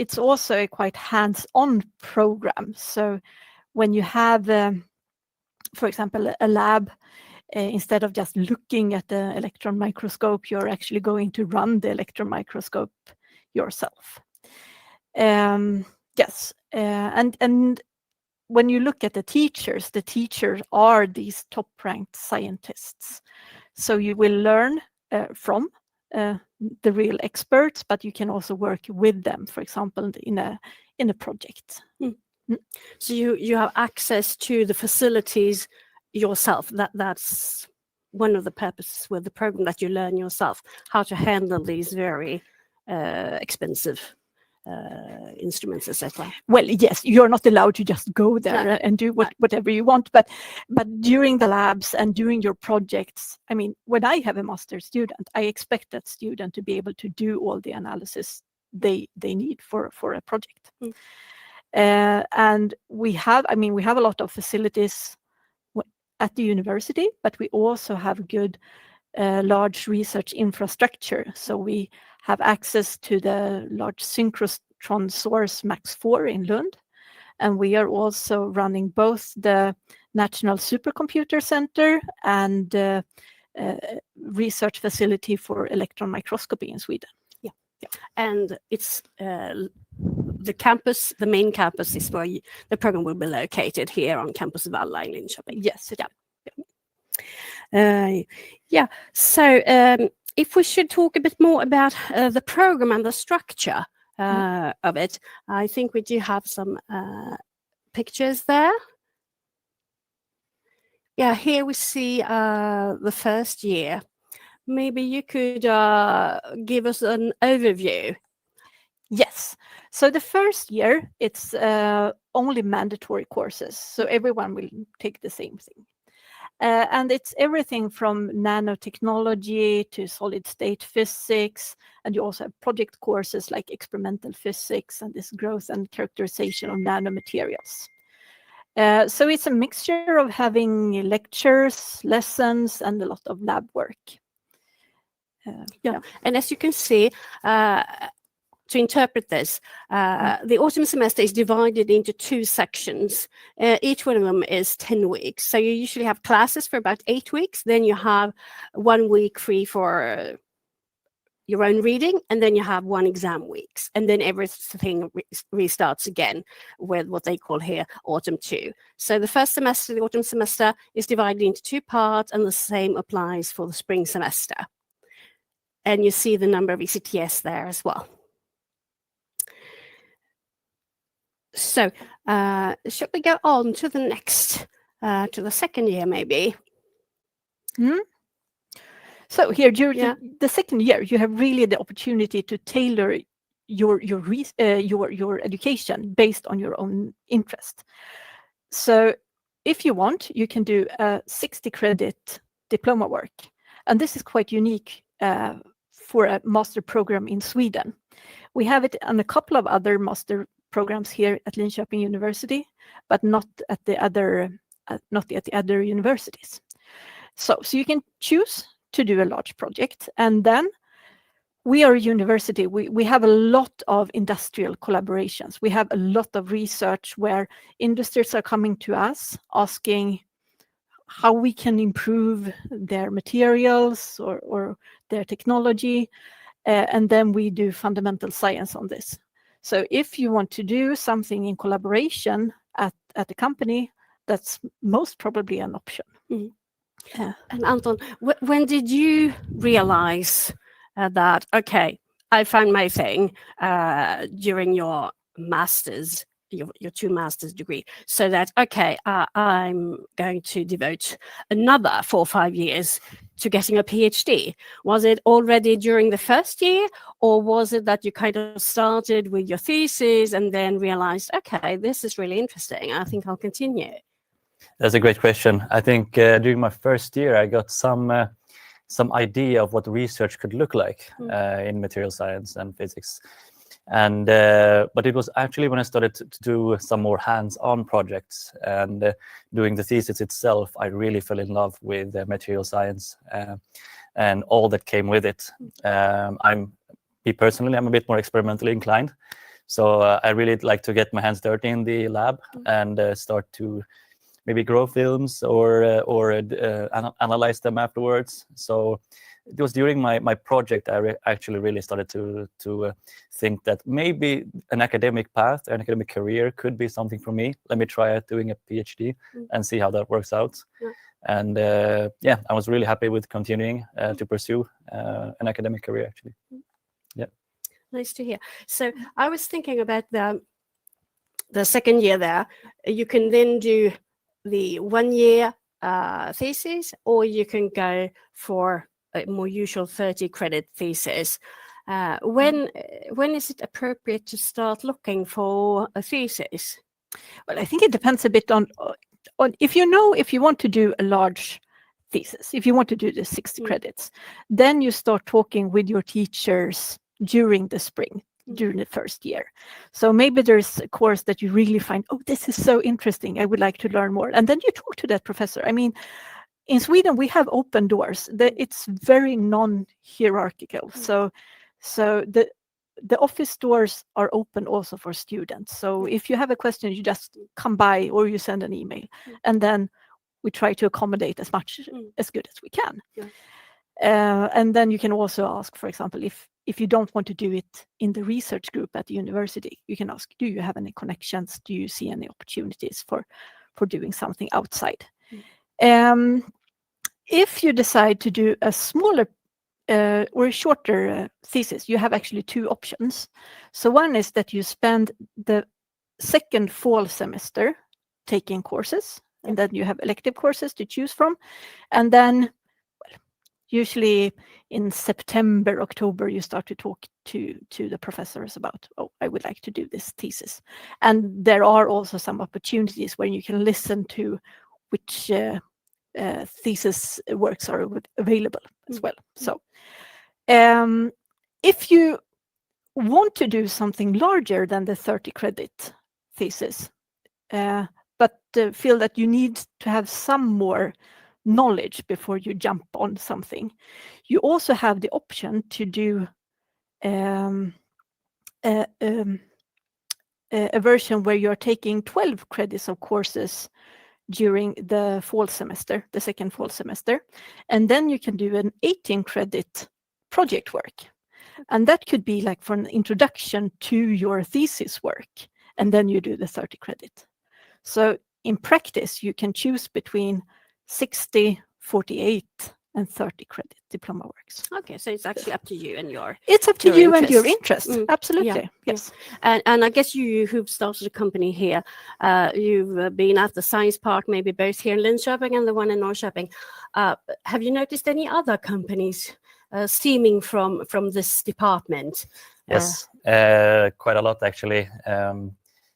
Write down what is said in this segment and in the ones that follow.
it's also a quite hands-on program. So when you have, for example, a lab, instead of just looking at the electron microscope, you're actually going to run the electron microscope yourself. Yes, and when you look at the teachers are these top-ranked scientists. So you will learn from the real experts, but you can also work with them, for example, in a project. So you have access to the facilities yourself. That's one of the purposes with the program, that you learn yourself how to handle these very expensive instruments, etc. Well, yes, you're not allowed to just go there and do whatever you want, but during the labs and during your projects, I mean, when I have a master's student, I expect that student to be able to do all the analysis they need for a project. And we have a lot of facilities at the university, but we also have good large research infrastructure. So we have access to the large synchrotron source Max 4 in Lund. And we are also running both the National Supercomputer Center and research facility for electron microscopy in Sweden. Yeah. And it's the main campus is where the program will be located, here on campus Valla in Linköping. Yes. So if we should talk a bit more about the program and the structure of it, I think we do have some pictures there. Yeah, here we see the first year. Maybe you could give us an overview. Yes. So the first year, it's only mandatory courses. So everyone will take the same thing. And it's everything from nanotechnology to solid state physics. And you also have project courses like experimental physics and this growth and characterization of nanomaterials. So it's a mixture of having lectures, lessons, and a lot of lab work. And as you can see, to interpret this, the autumn semester is divided into 2 sections. Each one of them is 10 weeks. So you usually have classes for about 8 weeks. Then you have 1 week free for your own reading, and then you have 1 exam weeks. And then everything restarts again with what they call here autumn 2. So the first semester, the autumn semester, is divided into 2 parts, and the same applies for the spring semester. And you see the number of ECTS there as well. So should we go on to the next, to the second year maybe? So here during the second year, you have really the opportunity to tailor your education based on your own interest. So if you want, you can do a 60-credit diploma work. And this is quite unique for a master program in Sweden. We have it on a couple of other master programs here at Linköping University, but not at the other universities. So you can choose to do a large project, and then we are a university. We have a lot of industrial collaborations. We have a lot of research where industries are coming to us asking how we can improve their materials or their technology, and then we do fundamental science on this. So if you want to do something in collaboration at a company, that's most probably an option. And Anton, when did you realize that, okay, I found my thing during your master's, your 2 master's degree, so that, okay, I'm going to devote another 4 or 5 years to getting a PhD? Was it already during the first year, or was it that you kind of started with your thesis and then realized, okay, this is really interesting, I think I'll continue? That's a great question. I think during my first year, I got some idea of what research could look like in material science and physics. And but it was actually when I started to do some more hands-on projects and doing the thesis itself, I really fell in love with material science and all that came with it. Me personally, I'm a bit more experimentally inclined. So I really like to get my hands dirty in the lab and start to maybe grow films or analyze them afterwards. So it was during my project I actually really started to think that maybe an academic path, an academic career could be something for me. Let me try out doing a PhD and see how that works out. And I was really happy with continuing to pursue an academic career, actually. Yeah. Nice to hear. So I was thinking about the second year there. You can then do the 1 year thesis, or you can go for a more usual 30 credit thesis. When is it appropriate to start looking for a thesis? Well, I think it depends a bit on if you want to do a large thesis, if you want to do the 60 credits, then you start talking with your teachers during the spring, during the first year. So maybe there's a course that you really find, oh, this is so interesting, I would like to learn more. And then you talk to that professor. I mean, in Sweden, we have open doors. It's very non-hierarchical. So the office doors are open also for students. So if you have a question, you just come by or you send an email, and then we try to accommodate as much as good as we can. And then you can also ask, for example, if you don't want to do it in the research group at the university, you can ask, do you have any connections? Do you see any opportunities for doing something outside? If you decide to do a smaller or a shorter thesis, you have actually two options. So one is that you spend the second fall semester taking courses, and then you have elective courses to choose from. And then usually in September, October, you start to talk to the professors about, oh, I would like to do this thesis. And there are also some opportunities where you can listen to which thesis works are available as well. So if you want to do something larger than the 30 credit thesis, but feel that you need to have some more knowledge before you jump on something, you also have the option to do a version where you're taking 12 credits of courses during the fall semester, the second fall semester, and then you can do an 18 credit project work. And that could be like for an introduction to your thesis work, and then you do the 30 credit. So in practice, you can choose between 60, 48, and 30 credit diploma works. Okay, so it's actually up to you and your It's up to you interest. and your interest. Absolutely, yes. And I guess you who've started a company here, you've been at the Science Park, maybe both here in Linköping and the one in Norrköping. Have you noticed any other companies stemming from this department? Yes, quite a lot actually.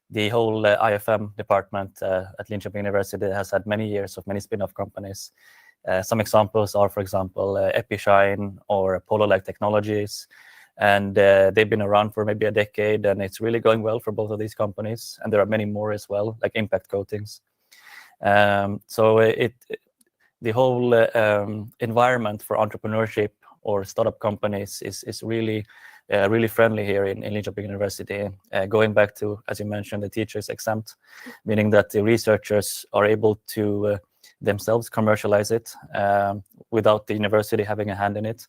The whole IFM department at Linköping University has had many years of many spin-off companies. Some examples are, for example, Epishine or Pololite Technologies, and they've been around for maybe a decade, and it's really going well for both of these companies. And there are many more as well, like Impact Coatings. So the whole environment for entrepreneurship or startup companies is really really friendly here in Linköping University. Going back to, as you mentioned, the teachers exempt, meaning that the researchers are able to themselves commercialize it without the university having a hand in it.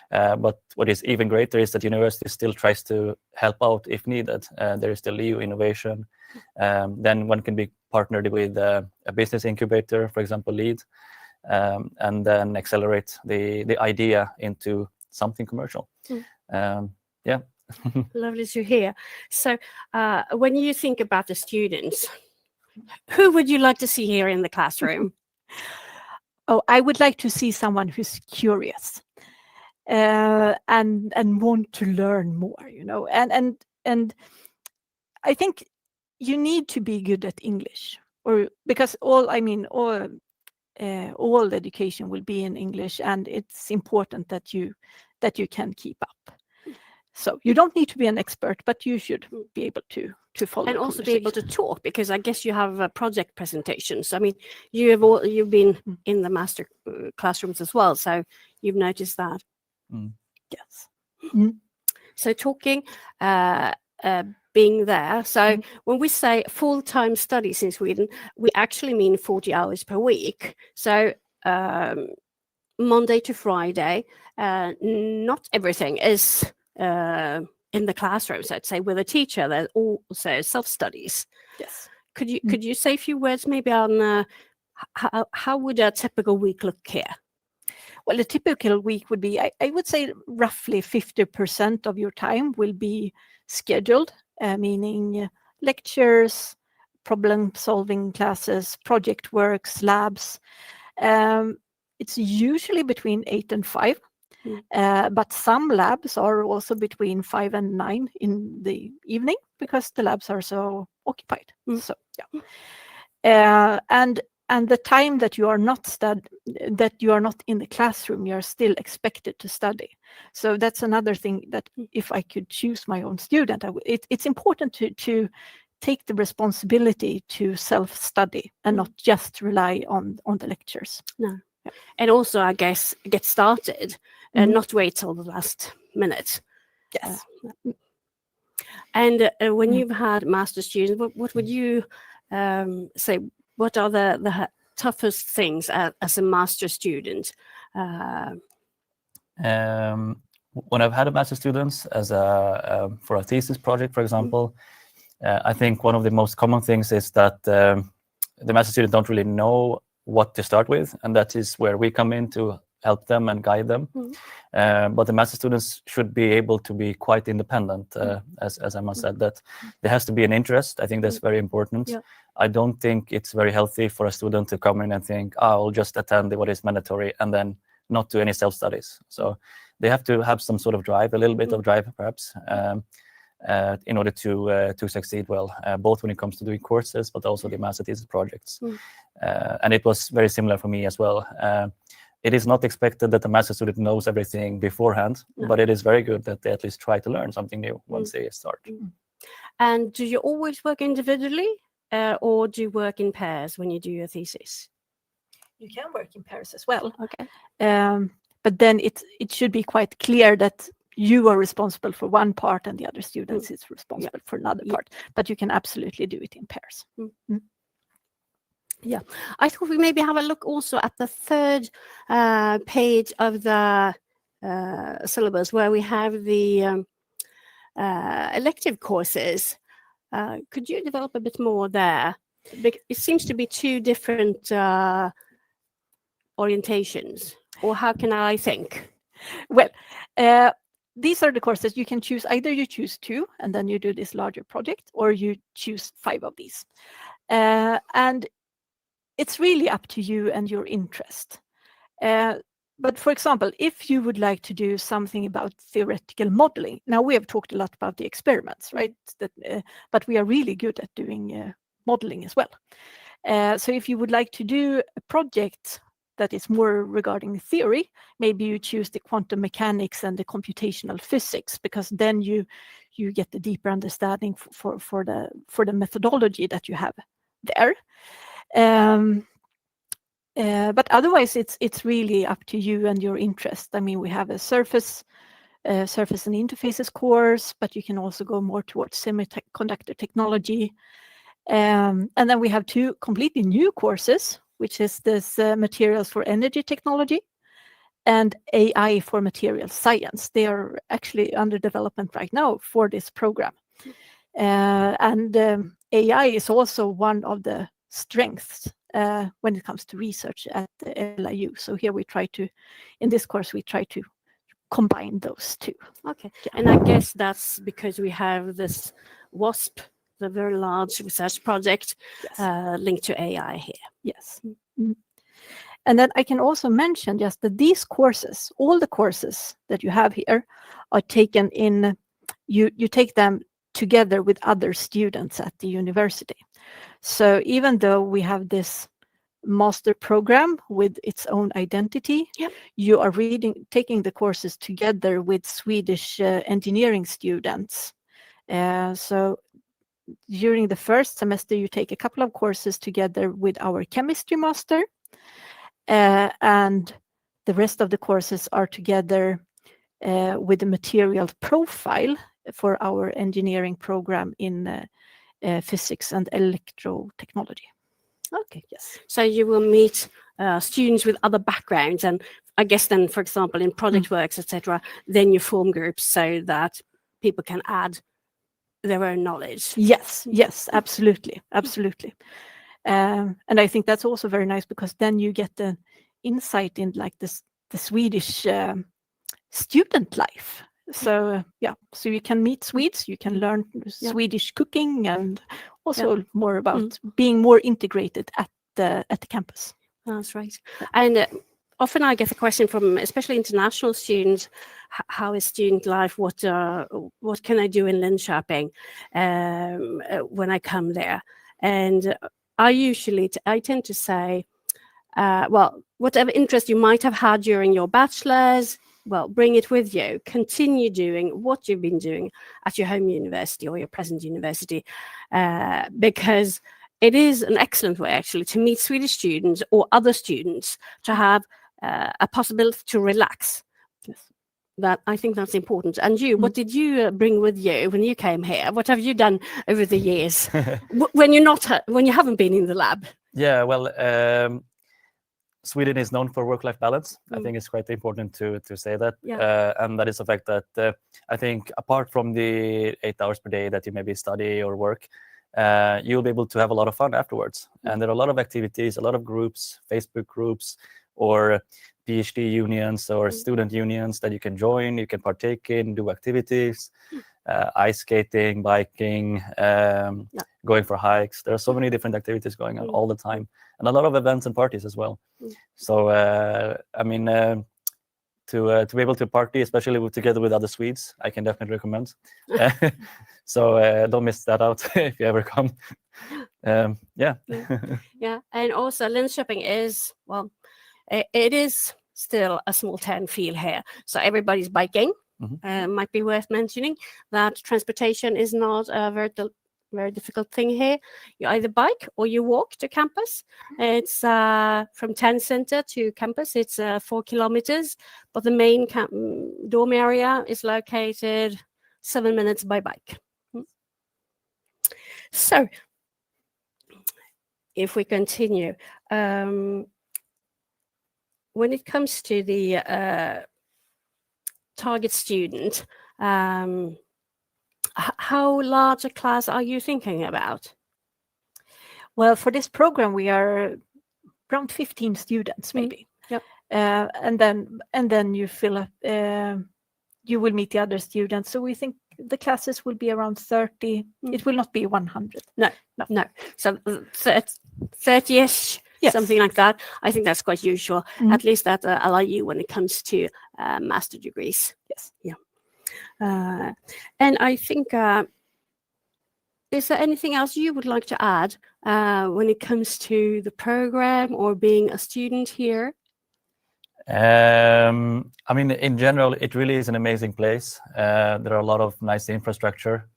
But what is even greater is that university still tries to help out if needed. There is still EU innovation. Then one can be partnered with a business incubator, for example, LEAD, and then accelerate the idea into something commercial. Yeah. Lovely to hear. So when you think about the students, who would you like to see here in the classroom? Oh, I would like to see someone who's curious and want to learn more, you know. And I think you need to be good at English, or because all education will be in English, and it's important that you can keep up. So you don't need to be an expert, but you should be able to follow. And also be able to talk, because I guess you have project presentations. I mean, you've been in the master classrooms as well, so you've noticed that. Yes. So talking, being there. So when we say full-time studies in Sweden, we actually mean 40 hours per week. So Monday to Friday, not everything is in the classroom, so I'd say with a teacher. There's also self-studies. Yes. Could you say a few words maybe on how would a typical week look here? Well, a typical week would be, I would say, roughly 50% of your time will be scheduled, meaning lectures, problem-solving classes, project works, labs. It's usually between 8 and 5, but some labs are also between 5 and 9 in the evening because the labs are so occupied. So, yeah. And the time that you are not in the classroom, you are still expected to study. So that's another thing that if I could choose my own student, it's important to take the responsibility to self-study and not just rely on the lectures. No. Yeah. And also, I guess, get started and not wait till the last minute. Yes. And when you've had master students, what would you say? What are the toughest things as a master student? When I've had a master students for a thesis project, for example, I think one of the most common things is that the master students don't really know what to start with, and that is where we come in to help them and guide them. But the master students should be able to be quite independent, as Emma said, that there has to be an interest. I think that's very important. Yeah. I don't think it's very healthy for a student to come in and think, I'll just attend what is mandatory and then not do any self-studies. So they have to have some sort of drive, a little bit of drive perhaps, in order to succeed well, both when it comes to doing courses, but also the master thesis projects. And it was very similar for me as well. It is not expected that the master student knows everything beforehand, but it is very good that they at least try to learn something new once they start. And do you always work individually or do you work in pairs when you do your thesis? You can work in pairs as well. Okay. But then it should be quite clear that you are responsible for one part and the other students is responsible for another part. But you can absolutely do it in pairs. Yeah, I thought we maybe have a look also at the third page of the syllabus where we have the elective courses. Could you develop a bit more there? It seems to be two different orientations, or how can I think? Well, these are the courses you can choose. Either you choose 2 and then you do this larger project, or you choose 5 of these. And it's really up to you and your interest. But for example, if you would like to do something about theoretical modeling, now we have talked a lot about the experiments, right? But we are really good at doing modeling as well. So if you would like to do a project that is more regarding theory, maybe you choose the quantum mechanics and the computational physics, because then you get the deeper understanding for the methodology that you have there. But otherwise, it's really up to you and your interest. I mean, we have a surface and interfaces course, but you can also go more towards semiconductor technology. And then we have 2 completely new courses, which is this Materials for Energy Technology and AI for Material Science. They are actually under development right now for this program. And AI is also one of the strengths when it comes to research at the LIU. So here in this course, we try to combine those 2. Okay, and I guess that's because we have this WASP, the very large research project, linked to AI here. Yes. And then I can also mention just that these courses, all the courses that you have here, are taken in, you take them together with other students at the university. So even though we have this master program with its own identity, you are taking the courses together with Swedish engineering students. So during the first semester, you take a couple of courses together with our chemistry master, and the rest of the courses are together with the material profile for our engineering program in physics and electrotechnology. Okay, yes. So you will meet students with other backgrounds, and I guess then, for example, in project works, etc., then you form groups so that people can add their own knowledge. Yes, absolutely. And I think that's also very nice, because then you get the insight in like the Swedish student life. So so you can meet Swedes, you can learn Swedish cooking, and also more about being more integrated at the campus. That's right. And often I get the question from especially international students, how is student life? What can I do in Linköping when I come there? And I tend to say, well, whatever interest you might have had during your bachelor's, well, bring it with you. Continue doing what you've been doing at your home university or your present university, because it is an excellent way, actually, to meet Swedish students or other students, to have a possibility to relax. Yes. That, I think that's important. And you, what did you bring with you when you came here? What have you done over the years when you haven't been in the lab? Yeah, well, Sweden is known for work-life balance. I think it's quite important to say that. And that is the fact that I think apart from the 8 hours per day that you maybe study or work, you'll be able to have a lot of fun afterwards. And there are a lot of activities, a lot of groups, Facebook groups, or PhD unions or student unions that you can join, you can partake in, do activities, ice skating, biking, going for hikes. There are so many different activities going on all the time, and a lot of events and parties as well. So, I mean, to be able to party, especially together with other Swedes, I can definitely recommend. So don't miss that out if you ever come. Yeah. And also Linköping is, well, it is still a small town feel here. So everybody's biking. Might be worth mentioning that transportation is not a very difficult thing here. You either bike or you walk to campus. It's from town center to campus, it's 4 kilometers, but the main dorm area is located 7 minutes by bike. So if we continue, when it comes to the target student, how large a class are you thinking about? Well, for this program, we are around 15 students, maybe. And then you fill up. You will meet the other students. So we think the classes will be around 30. It will not be 100. No. So 30-ish. Yes. Something like that. I think that's quite usual, at least at LIU when it comes to master degrees. Yes. And I think, is there anything else you would like to add when it comes to the program or being a student here? I mean, in general, it really is an amazing place. There are a lot of nice infrastructure.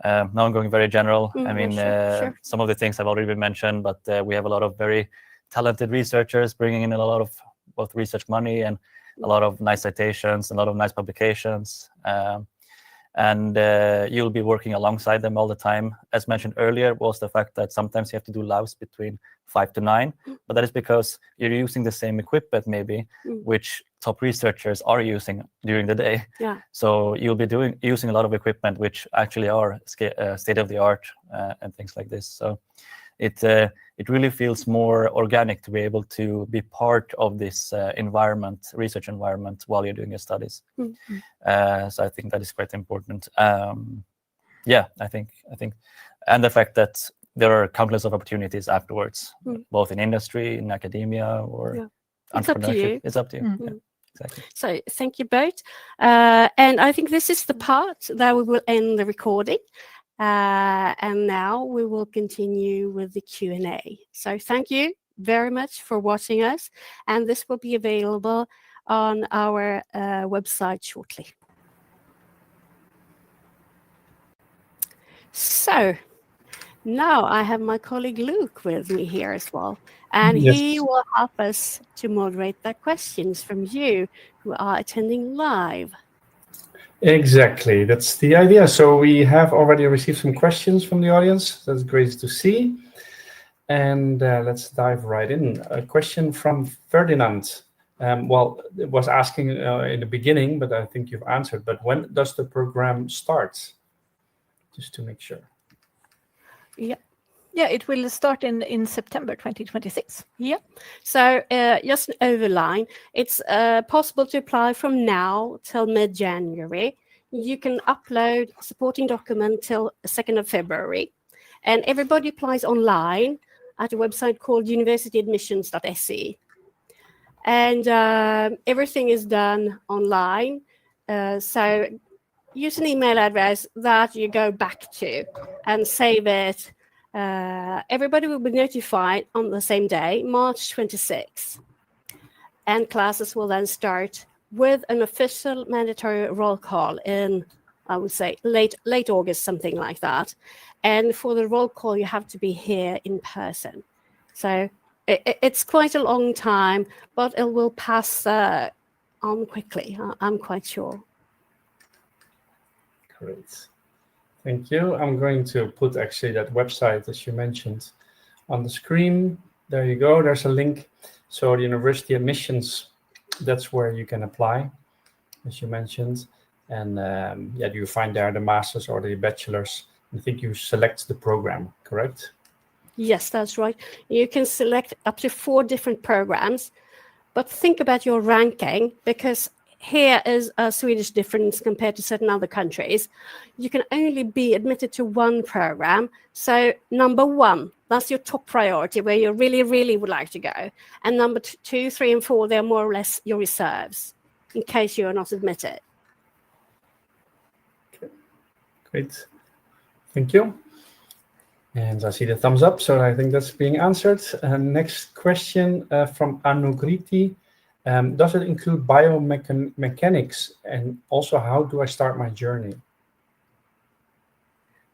Now I'm going very general. I mean, sure. some of the things have already been mentioned, but we have a lot of very talented researchers bringing in a lot of both research money and a lot of nice citations, a lot of nice publications. And you'll be working alongside them all the time. As mentioned earlier, was the fact that sometimes you have to do labs between 5 to 9, but that is because you're using the same equipment maybe, which top researchers are using during the day. So you'll be using a lot of equipment which actually are state of the art and things like this. So it really feels more organic to be able to be part of this research environment while you're doing your studies. So I think that is quite important. I think, and the fact that there are countless of opportunities afterwards, both in industry, in academia, or entrepreneurship. It's up to you. Exactly. So thank you both. And I think this is the part that we will end the recording. And now we will continue with the Q&A. So thank you very much for watching us. And this will be available on our website shortly. So now I have my colleague Luke with me here as well. And he will help us to moderate the questions from you who are attending live. Exactly, that's the idea. So we have already received some questions from the audience. That's great to see. And let's dive right in. A question from Ferdinand. Well, it was asking in the beginning, but I think you've answered. But when does the program start? Just to make sure. Yeah, it will start in September 2026. Yeah. So just an overline, it's possible to apply from now till mid-January. You can upload supporting document till 2nd of February. And everybody applies online at a website called universityadmissions.se. And everything is done online. So use an email address that you go back to and save it. Everybody will be notified on the same day, March 26th. And classes will then start with an official mandatory roll call in, I would say, late August, something like that. And for the roll call, you have to be here in person. So it's quite a long time, but it will pass on quickly, I'm quite sure. Great. Thank you. I'm going to put actually that website, as you mentioned, on the screen. There you go. There's a link. So the university admissions, that's where you can apply, as you mentioned. And yeah, you find there the masters or the bachelors. I think you select the program, correct? Yes, that's right. You can select up to 4 different programs, but think about your ranking, because here is a Swedish difference compared to certain other countries. You can only be admitted to 1 program. So number 1, that's your top priority, where you really, really would like to go. And number 2, 3, and 4, they're more or less your reserves, in case you are not admitted. Okay. Great. Thank you. And I see the thumbs up, so I think that's being answered. Next question from Anugriti. Does it include biomechanics? And also, how do I start my journey?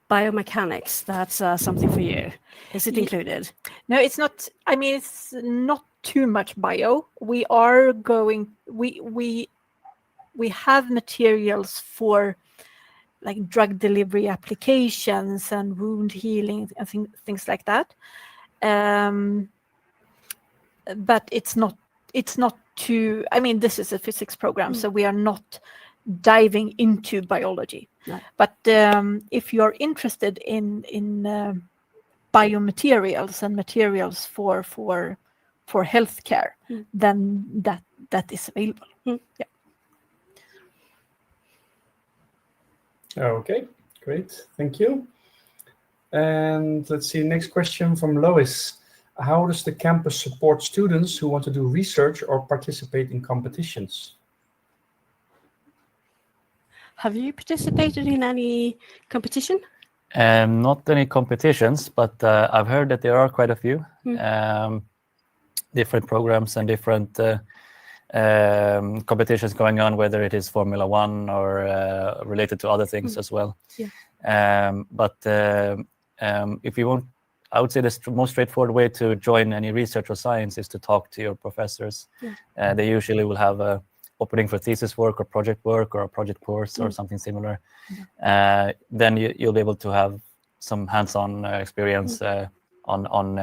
Biomechanics, that's something for you. Is it included? No, it's not. I mean, it's not too much bio. We are going, we have materials for like drug delivery applications and wound healing and things like that. But it's not too, I mean, this is a physics program, so we are not diving into biology. No. But if you're interested in biomaterials and materials for healthcare, then that is available. Yeah. Okay, great. Thank you. And let's see, next question from Lois. How does the campus support students who want to do research or participate in competitions? Have you participated in any competition? Not any competitions, but I've heard that there are quite a few different programs and different competitions going on, whether it is Formula 1 or related to other things as well. Yeah. But if you want, I would say the most straightforward way to join any research or science is to talk to your professors. Yeah. They usually will have a opening for thesis work or project work or a project course or something similar. Then you'll be able to have some hands-on experience on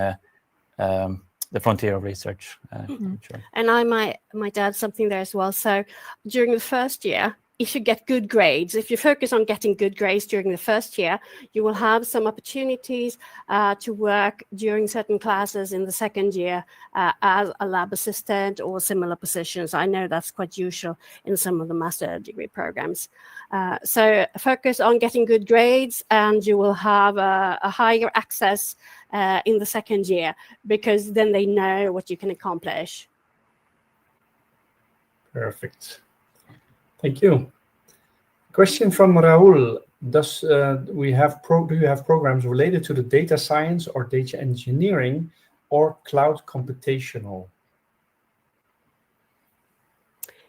the frontier of research. Sure. And I might add something there as well. So during the first year, if you get good grades, if you focus on getting good grades during the first year, you will have some opportunities to work during certain classes in the second year as a lab assistant or similar positions. I know that's quite usual in some of the master degree programs. So focus on getting good grades, and you will have a higher access in the second year, because then they know what you can accomplish. Perfect. Thank you. Question from Raul. Do you have programs related to the data science or data engineering or cloud computational?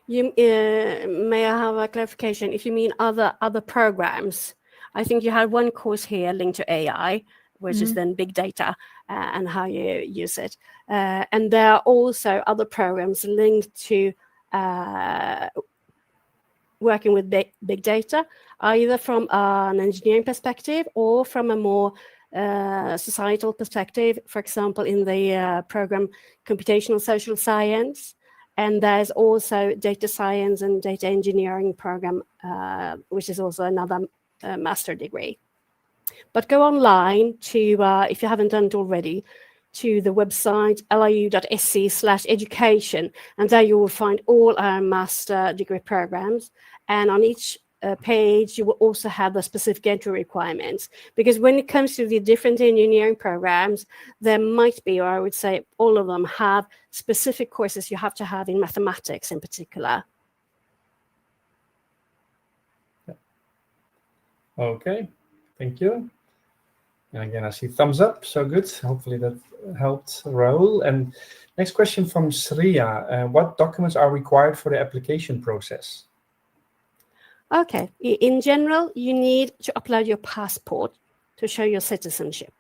May I have a clarification? If you mean other programs, I think you had one course here linked to AI, which is then big data and how you use it. And there are also other programs linked to working with big data, either from an engineering perspective or from a more societal perspective, for example, in the program Computational Social Science. And there's also data science and data engineering program, which is also another master degree. But go online to, if you haven't done it already, to the website liu.se/education, and there you will find all our master degree programs. And on each page, you will also have the specific entry requirements. Because when it comes to the different engineering programs, there might be, or I would say all of them have specific courses you have to have in mathematics in particular. Okay, thank you. And again, I see thumbs up, so good. Hopefully that helped Raoul. And next question from Sriya. What documents are required for the application process? Okay, in general, you need to upload your passport to show your citizenship.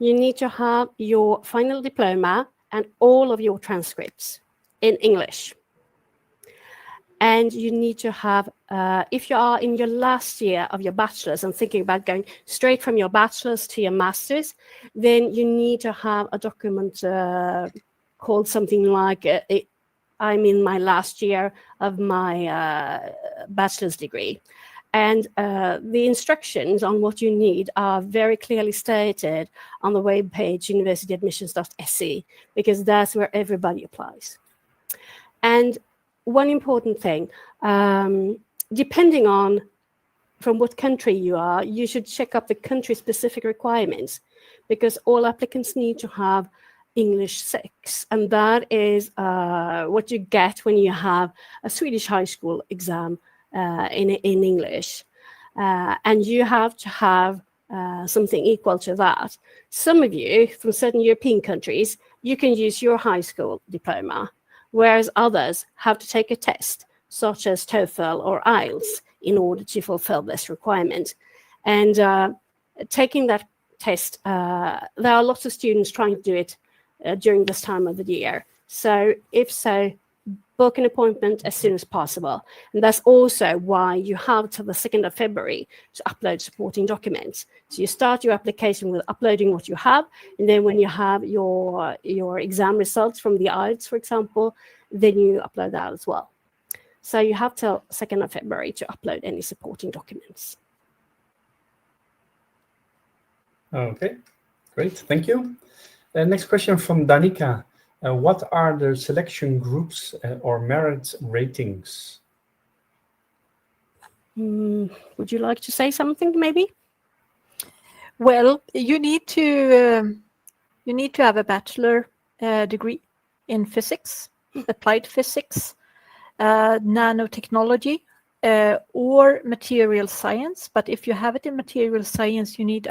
You need to have your final diploma and all of your transcripts in English. And you need to have, if you are in your last year of your bachelor's and thinking about going straight from your bachelor's to your master's, then you need to have a document called something like, I'm in my last year of my bachelor's degree. And the instructions on what you need are very clearly stated on the webpage universityadmissions.se, because that's where everybody applies. And one important thing, depending on from what country you are, you should check up the country-specific requirements, because all applicants need to have English 6, and that is what you get when you have a Swedish high school exam in English. And you have to have something equal to that. Some of you from certain European countries, you can use your high school diploma, whereas others have to take a test, such as TOEFL or IELTS, in order to fulfill this requirement. And taking that test, there are lots of students trying to do it during this time of the year. So if so, book an appointment as soon as possible. And that's also why you have till the 2nd of February to upload supporting documents. So you start your application with uploading what you have, and then when you have your exam results from the IELTS, for example, then you upload that as well. So you have till 2nd of February to upload any supporting documents. Okay, great, thank you. Next question from Danica. What are the selection groups or merit ratings? Would you like to say something, maybe? Well, you need to have a bachelor degree in physics, applied physics, nanotechnology, or material science. But if you have it in material science, you need,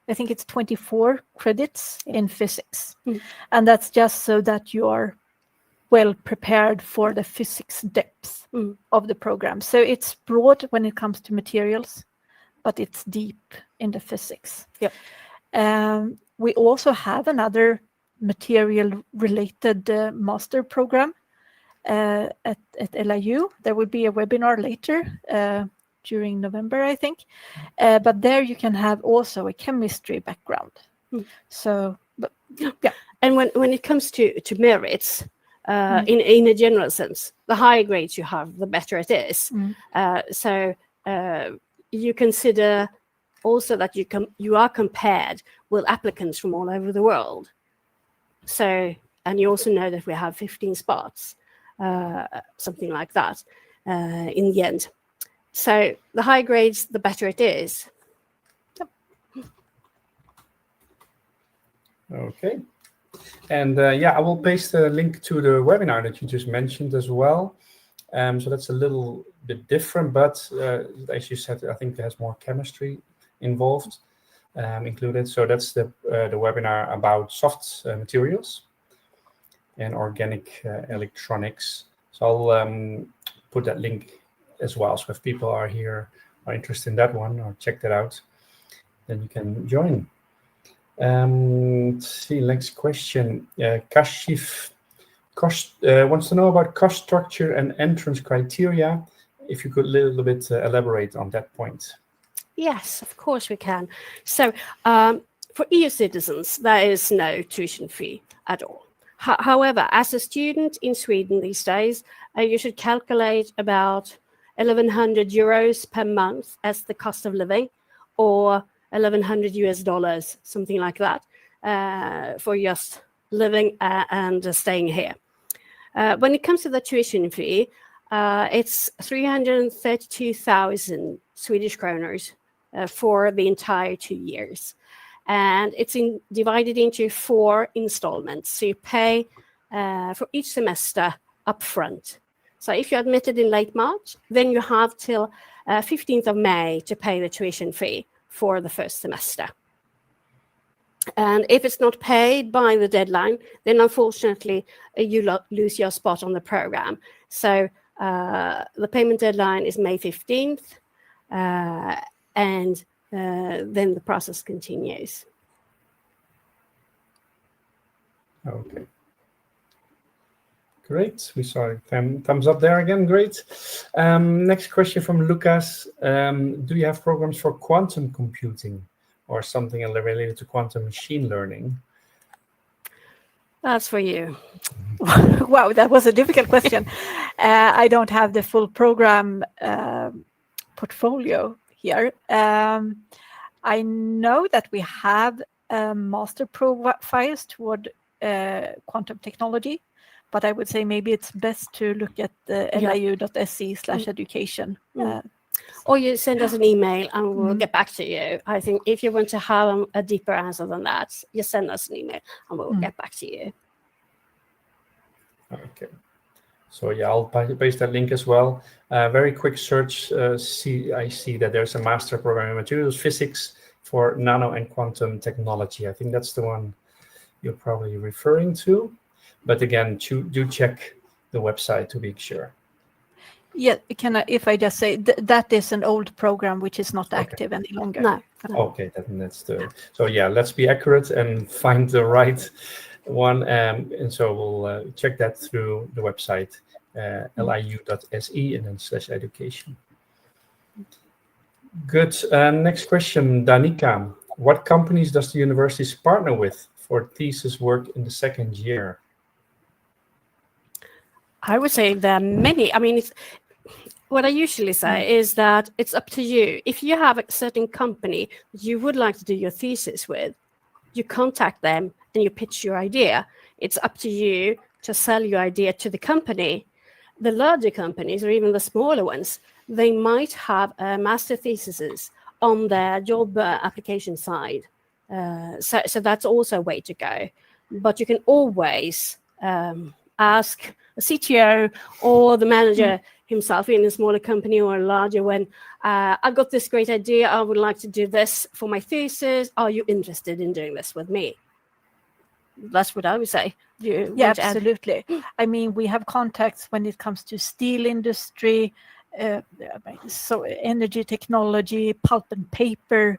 I think it's 24 credits in physics. And that's just so that you are well prepared for the physics depth of the program. So it's broad when it comes to materials, but it's deep in the physics. We also have another material-related master program at LIU. There will be a webinar later during November, I think. But there you can have also a chemistry background. So, but, yeah. And when it comes to merits, in a general sense, the higher grades you have, the better it is. So you consider also that you are compared with applicants from all over the world. So, and you also know that we have 15 spots, something like that, in the end. So the higher grades, the better it is. Okay. And yeah, I will paste a link to the webinar that you just mentioned as well. So that's a little bit different, but as you said, I think there's more chemistry involved, included. So that's the webinar about soft materials and organic electronics. So I'll put that link as well. So if people are interested in that one or check that out, then you can join. Let's see, next question. Kashif wants to know about cost structure and entrance criteria if you could a little bit elaborate on that point. Yes, of course we can. So for EU citizens, there is no tuition fee at all. However, as a student in Sweden these days, you should calculate about 1,100 euros per month as the cost of living, or 1,100 US dollars, something like that, for just living and staying here. When it comes to the tuition fee, it's 332,000 Swedish kroners for the entire 2 years. And it's divided into 4 installments. So you pay for each semester upfront. So if you're admitted in late March, then you have till 15th of May to pay the tuition fee for the first semester. And if it's not paid by the deadline, then unfortunately you lose your spot on the program. So the payment deadline is May 15th, and then the process continues. Okay. Great. We saw a thumbs up there again. Great. Next question from Lucas. Do you have programs for quantum computing or something related to quantum machine learning? That's for you. Wow, that was a difficult question. I don't have the full program portfolio here. I know that we have master profiles toward quantum technology, but I would say maybe it's best to look at the liu.se/education. Or you send us an email and we'll get back to you. I think if you want to have a deeper answer than that, you send us an email and we'll get back to you. Okay. So yeah, I'll paste that link as well. Very quick search. I see that there's a master program in materials physics for nano and quantum technology. I think that's the one you're probably referring to. But again, do check the website to be sure. Yeah, if I just say that is an old program which is not active any longer. No. Okay, that's the. So yeah, let's be accurate and find the right one. And so we'll check that through the website, liu.se and then /education. Good. Next question, Danica. What companies does the university partner with for thesis work in the second year? I would say there are many. I mean, what I usually say is that it's up to you. If you have a certain company that you would like to do your thesis with, you contact them and you pitch your idea. It's up to you to sell your idea to the company. The larger companies, or even the smaller ones, they might have master theses on their job application side. So that's also a way to go. But you can always ask a CTO or the manager himself in a smaller company or a larger one, I've got this great idea, I would like to do this for my thesis. Are you interested in doing this with me? That's what I would say. Yeah, absolutely. I mean, we have contacts when it comes to steel industry, so energy technology, pulp and paper.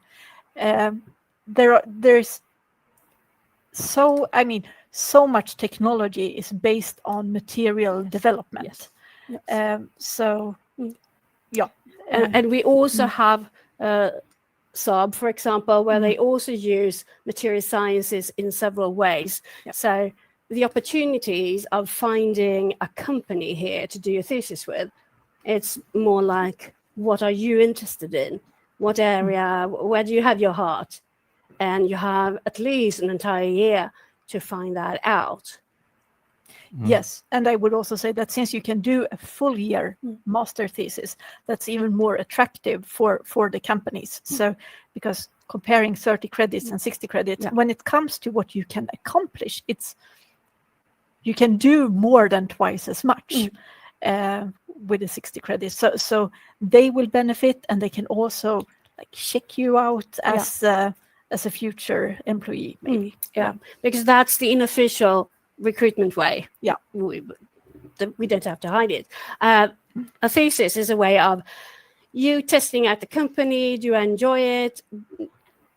There's so much technology is based on material development. Yes. And we also have Saab, for example, where they also use material sciences in several ways. So the opportunities of finding a company here to do your thesis with, it's more like, what are you interested in? What area, where do you have your heart? And you have at least an entire year to find that out. Yes, and I would also say that since you can do a full year master thesis, that's even more attractive for the companies. So because comparing 30 credits and 60 credits, when it comes to what you can accomplish, you can do more than twice as much with the 60 credits. So they will benefit, and they can also check you out as a future employee, maybe. Because that's the unofficial recruitment way. We don't have to hide it. A thesis is a way of you testing out the company. Do I enjoy it?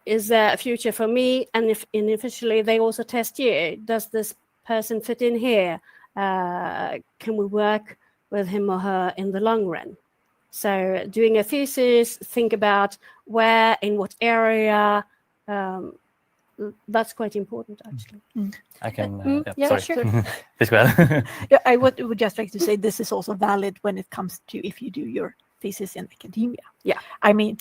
Is there a future for me? And if unofficially they also test you, does this person fit in here? Can we work with him or her in the long run? So doing a thesis, think about where, in what area. That's quite important, actually. I can. Yeah, sorry. sure. Please go ahead. Yeah, I would just like to say this is also valid when it comes to if you do your thesis in academia. Yeah. I mean,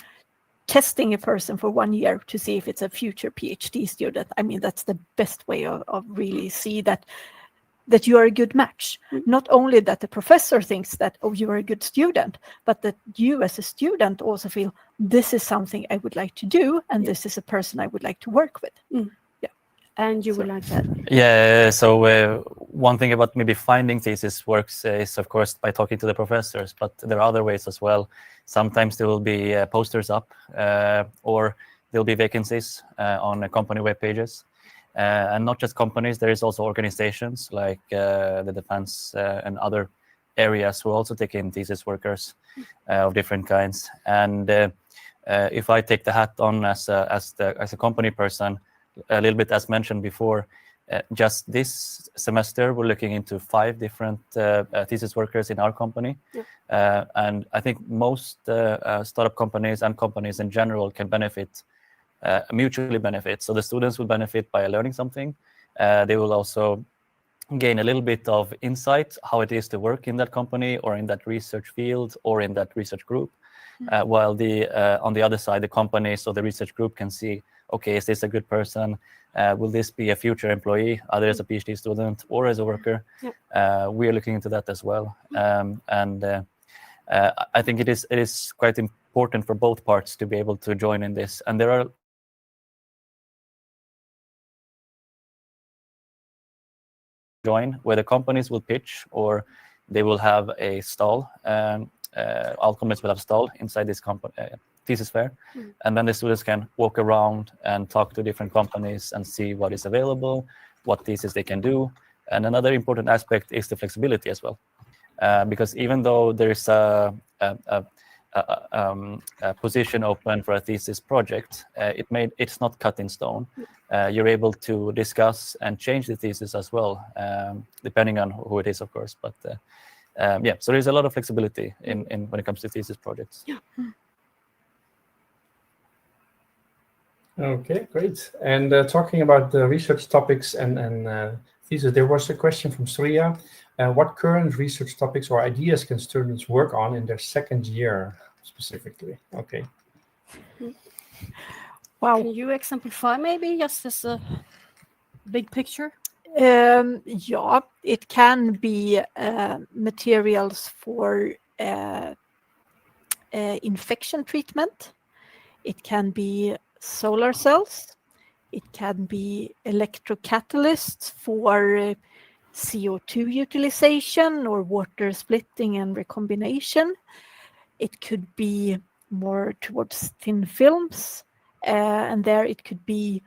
testing a person for 1 year to see if it's a future PhD student, I mean, that's the best way of really see that you are a good match. Not only that the professor thinks that, oh, you are a good student, but that you as a student also feel this is something I would like to do, and this is a person I would like to work with. Yeah. And you would like that? Yeah, so one thing about maybe finding thesis works is, of course, by talking to the professors, but there are other ways as well. Sometimes there will be posters up, or there will be vacancies on company web pages. And not just companies, there is also organizations like the defense and other areas who also take in thesis workers of different kinds. And if I take the hat on as a company person, a little bit as mentioned before, just this semester we're looking into 5 different thesis workers in our company. And I think most startup companies and companies in general can benefit, mutually benefit. So the students will benefit by learning something. They will also gain a little bit of insight how it is to work in that company or in that research field or in that research group. While on the other side, the companies or the research group can see, okay, is this a good person? Will this be a future employee, either as a PhD student or as a worker? We are looking into that as well. And I think it is quite important for both parts to be able to join in this. And there are where the companies will pitch or they will have a stall. All companies will have a stall inside this thesis fair. And then the students can walk around and talk to different companies and see what is available, what thesis they can do. And another important aspect is the flexibility as well. Because even though there is a position open for a thesis project, it's not cut in stone. You're able to discuss and change the thesis as well, depending on who it is, of course. But so there's a lot of flexibility in when it comes to thesis projects. Okay, great. And talking about the research topics and thesis, there was a question from Surya. What current research topics or ideas can students work on in their second year specifically? Okay. Wow. Can you exemplify maybe just as a big picture? Yeah, it can be materials for infection treatment. It can be solar cells. It can be electrocatalysts for CO2 utilization or water splitting and recombination. It could be more towards thin films, and there it could be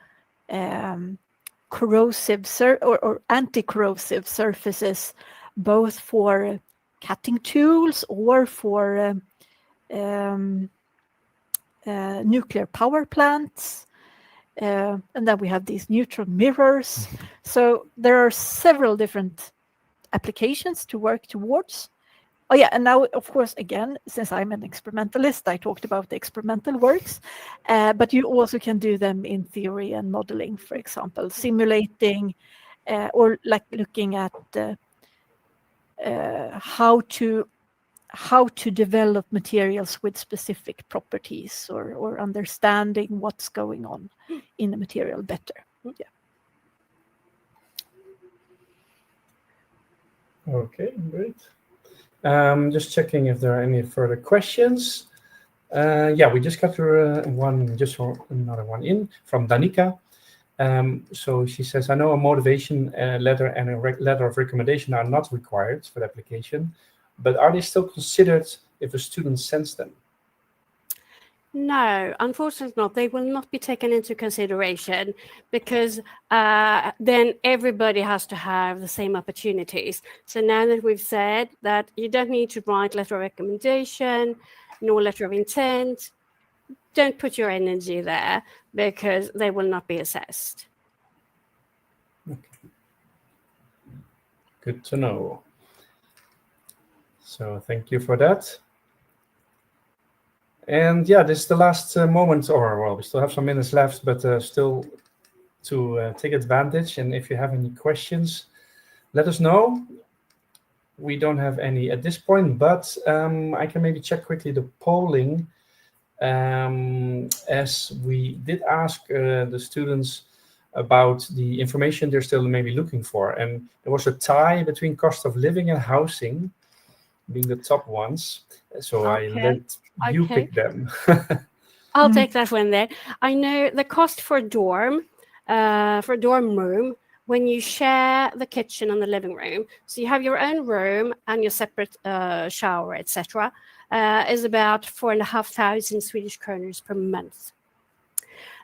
corrosive or anti-corrosive surfaces, both for cutting tools or for nuclear power plants. And then we have these neutron mirrors. So there are several different applications to work towards. Oh yeah, and now, of course, again, since I'm an experimentalist, I talked about the experimental works, but you also can do them in theory and modeling, for example, simulating or like looking at how to develop materials with specific properties or understanding what's going on in the material better. Yeah. Okay, great. Just checking if there are any further questions. We just got another one in from Danica. So she says, I know a motivation letter and a letter of recommendation are not required for the application, but are they still considered if a student sends them? No, unfortunately not. They will not be taken into consideration because then everybody has to have the same opportunities. So now that we've said that you don't need to write letter of recommendation, nor letter of intent, don't put your energy there because they will not be assessed. Okay. Good to know. So thank you for that. And yeah, this is the last moment, or well, we still have some minutes left, but still to take advantage. And if you have any questions, let us know. We don't have any at this point, but I can maybe check quickly the polling, as we did ask the students about the information they're still maybe looking for. And there was a tie between cost of living and housing being the top ones. So I let you pick them. I'll take that one then. I know the cost for dorm room, when you share the kitchen and the living room, so you have your own room and your separate shower, etc., is about 4,500 Swedish kronor per month.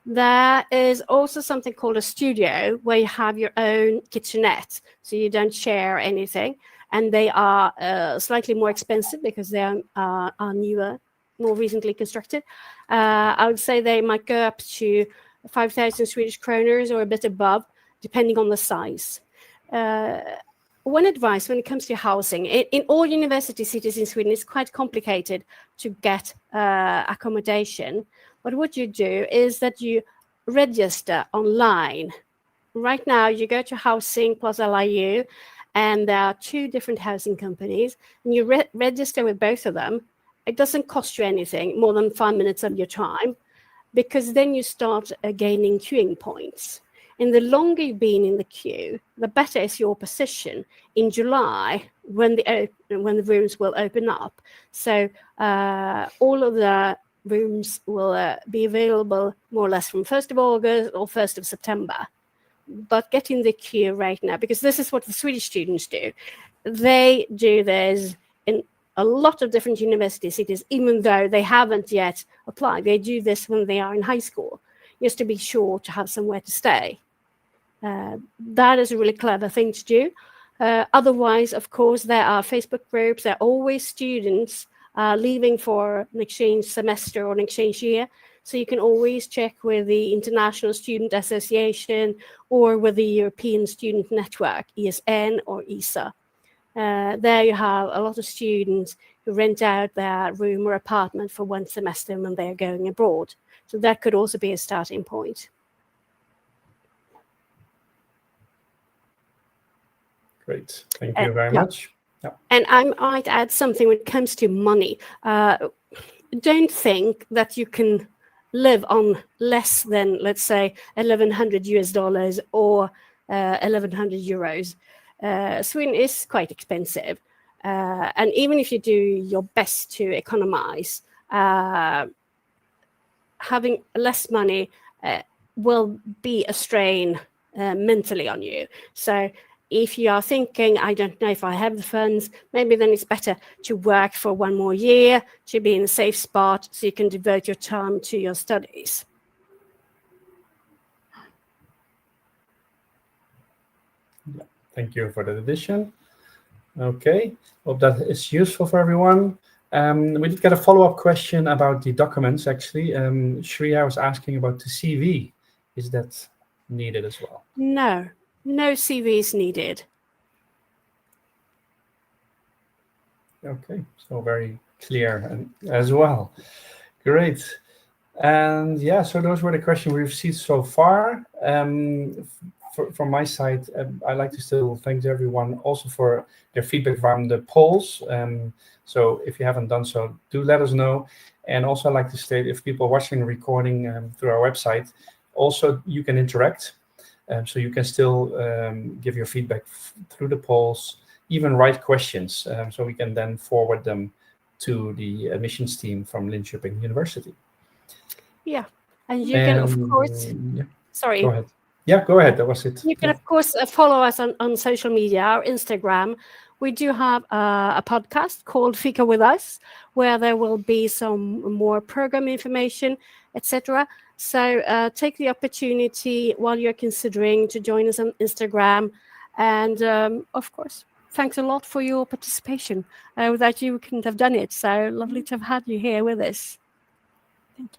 There is also something called a studio, where you have your own kitchenette, so you don't share anything, and they are slightly more expensive because they are newer, more recently constructed. I would say they might go up to 5,000 Swedish kronor or a bit above, depending on the size. One advice when it comes to housing, in all university cities in Sweden, it's quite complicated to get accommodation. But what you do is that you register online. Right now, you go to housing.lu, and there are 2 different housing companies, and you register with both of them. It doesn't cost you anything more than 5 minutes of your time, because then you start gaining queuing points. And the longer you've been in the queue, the better is your position in July when the rooms will open up. So all of the rooms will be available more or less from 1st of August or 1st of September. But get in the queue right now, because this is what the Swedish students do. They do this in a lot of different university cities, even though they haven't yet applied. They do this when they are in high school, just to be sure to have somewhere to stay. That is a really clever thing to do. Otherwise, of course, there are Facebook groups. There are always students leaving for an exchange semester or an exchange year. So you can always check with the International Student Association or with the European Student Network, ESN or ESA. There you have a lot of students who rent out their room or apartment for 1 semester when they're going abroad. So that could also be a starting point. Great, thank you very much. Yeah. And I might add something when it comes to money. Don't think that you can live on less than, let's say, $1,100 or 1,100 euros. Sweden is quite expensive. And even if you do your best to economize, having less money will be a strain mentally on you. So if you are thinking, I don't know if I have the funds, maybe then it's better to work for 1 more year to be in a safe spot so you can devote your time to your studies. Yeah, thank you for that addition. Okay, hope that is useful for everyone. We did get a follow-up question about the documents, actually. Shreya was asking about the CV. Is that needed as well? No CV is needed. Okay, so very clear as well. Great. And yeah, so those were the questions we've received so far. From my side, I'd like to still thank everyone also for their feedback from the polls. So if you haven't done so, do let us know. And also I'd like to state, if people are watching the recording through our website, also you can interact. So you can still give your feedback through the polls, even write questions, so we can then forward them to the admissions team from Linköping University. Yeah, and you can, of course, sorry. Go ahead. Yeah, go ahead. That was it. You can, of course, follow us on social media, our Instagram. We do have a podcast called Fika with Us, where there will be some more program information, etc. So take the opportunity while you're considering to join us on Instagram. And of course, thanks a lot for your participation. Without you, we couldn't have done it. So lovely to have had you here with us. Thank you.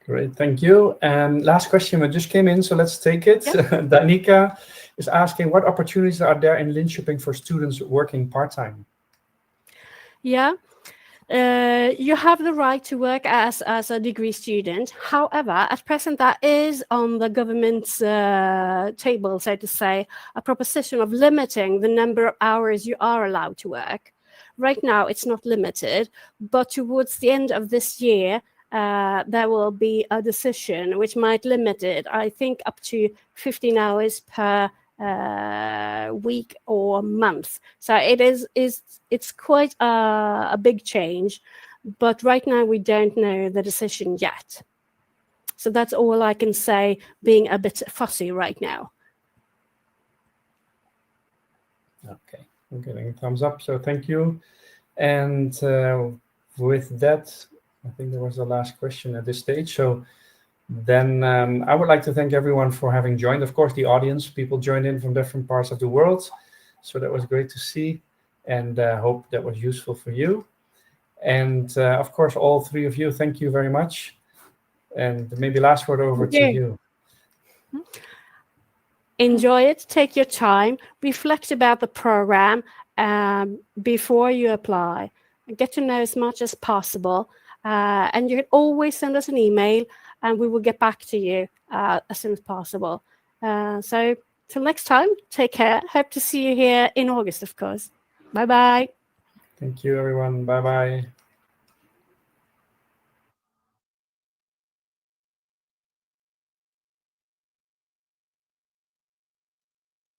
Great, thank you. Last question that just came in, so let's take it. Yep. Danica is asking, what opportunities are there in Linköping for students working part-time? Yeah, You have the right to work as a degree student. However, at present, that is on the government's table, so to say, a proposition of limiting the number of hours you are allowed to work. Right now, it's not limited, but towards the end of this year, there will be a decision which might limit it, I think, up to 15 hours per week or month. So it's quite a big change, but right now we don't know the decision yet. So that's all I can say, being a bit fussy right now. Okay, I'm getting a thumbs up, so thank you. And with that, I think that was the last question at this stage. So then I would like to thank everyone for having joined. Of course, the audience, people joined in from different parts of the world. So that was great to see, and hope that was useful for you. And of course, all three of you, thank you very much. And maybe last word over to you. Enjoy it, take your time, reflect about the program before you apply, get to know as much as possible. And you can always send us an email, and we will get back to you as soon as possible. So till next time, take care. Hope to see you here in August, of course. Bye-bye. Thank you, everyone. Bye-bye.